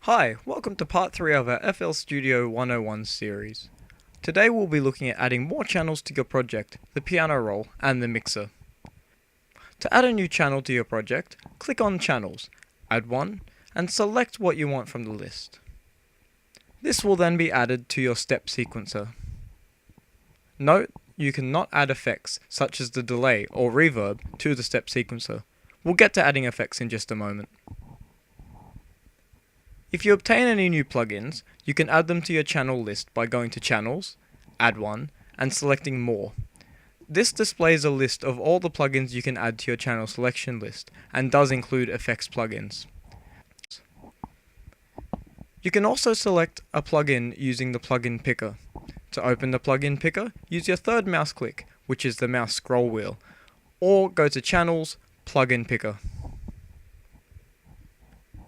Hi, welcome to part 3 of our FL Studio 101 series. Today we'll be looking at adding more channels to your project, the piano roll and the mixer. To add a new channel to your project, click on Channels, add one, and select what you want from the list. This will then be added to your step sequencer. Note, you cannot add effects such as the delay or reverb to the step sequencer. We'll get to adding effects in just a moment. If you obtain any new plugins, you can add them to your channel list by going to Channels, Add One, and selecting More. This displays a list of all the plugins you can add to your channel selection list, and does include effects plugins. You can also select a plugin using the plugin picker. To open the plugin picker, use your third mouse click, which is the mouse scroll wheel, or go to Channels, Plugin Picker.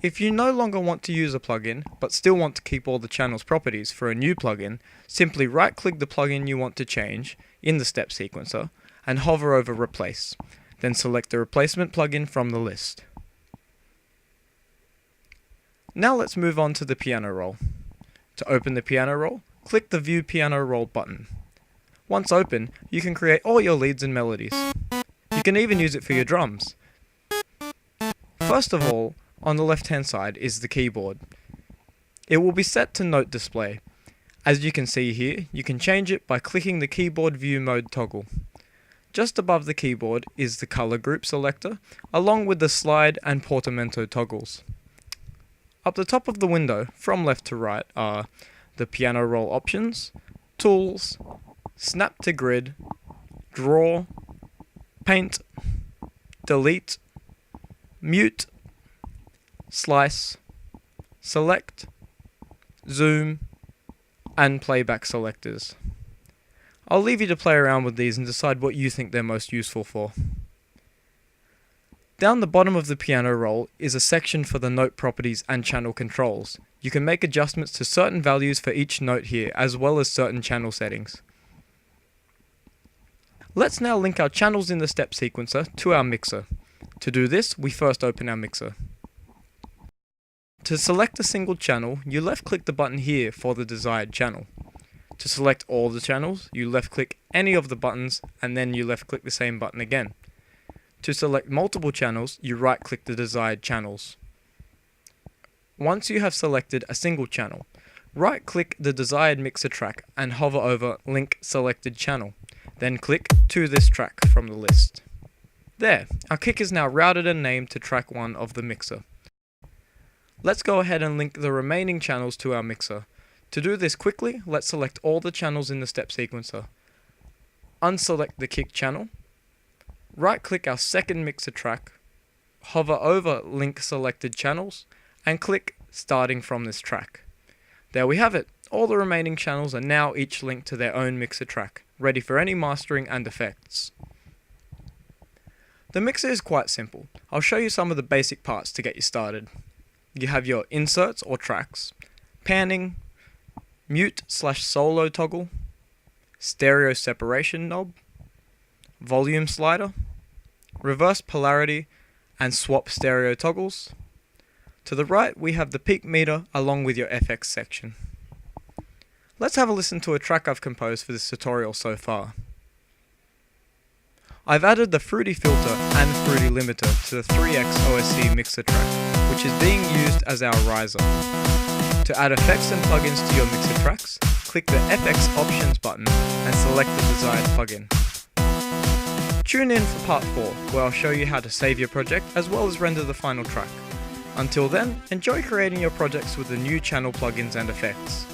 If you no longer want to use a plugin, but still want to keep all the channel's properties for a new plugin, simply right-click the plugin you want to change in the step sequencer and hover over Replace. Then select the replacement plugin from the list. Now let's move on to the piano roll. To open the piano roll, click the View Piano Roll button. Once open, you can create all your leads and melodies. You can even use it for your drums. First of all, on the left hand side is the keyboard. It will be set to note display. As you can see here, you can change it by clicking the keyboard view mode toggle. Just above the keyboard is the color group selector, along with the slide and portamento toggles. Up the top of the window, from left to right, are the piano roll options, tools, snap to grid, draw, paint, delete, mute, slice, select, zoom, and playback selectors. I'll leave you to play around with these and decide what you think they're most useful for. Down the bottom of the piano roll is a section for the note properties and channel controls. You can make adjustments to certain values for each note here, as well as certain channel settings. Let's now link our channels in the step sequencer to our mixer. To do this, we first open our mixer. To select a single channel, you left-click the button here for the desired channel. To select all the channels, you left-click any of the buttons and then you left-click the same button again. To select multiple channels, you right-click the desired channels. Once you have selected a single channel, right-click the desired mixer track and hover over Link Selected Channel. Then click to this track from the list. There, our kick is now routed and named to track 1 of the mixer. Let's go ahead and link the remaining channels to our mixer. To do this quickly, let's select all the channels in the step sequencer. Unselect the kick channel. Right-click our second mixer track. Hover over Link Selected Channels and click Starting from this track. There we have it. All the remaining channels are now each linked to their own mixer track, ready for any mastering and effects. The mixer is quite simple. I'll show you some of the basic parts to get you started. You have your inserts or tracks, panning, mute/solo toggle, stereo separation knob, volume slider, reverse polarity, and swap stereo toggles. To the right, we have the peak meter along with your FX section. Let's have a listen to a track I've composed for this tutorial so far. I've added the Fruity filter and Fruity limiter to the 3X OSC mixer track, which is being used as our riser. To add effects and plugins to your mixer tracks, click the FX Options button and select the desired plugin. Tune in for part 4, where I'll show you how to save your project as well as render the final track. Until then, enjoy creating your projects with the new channel plugins and effects.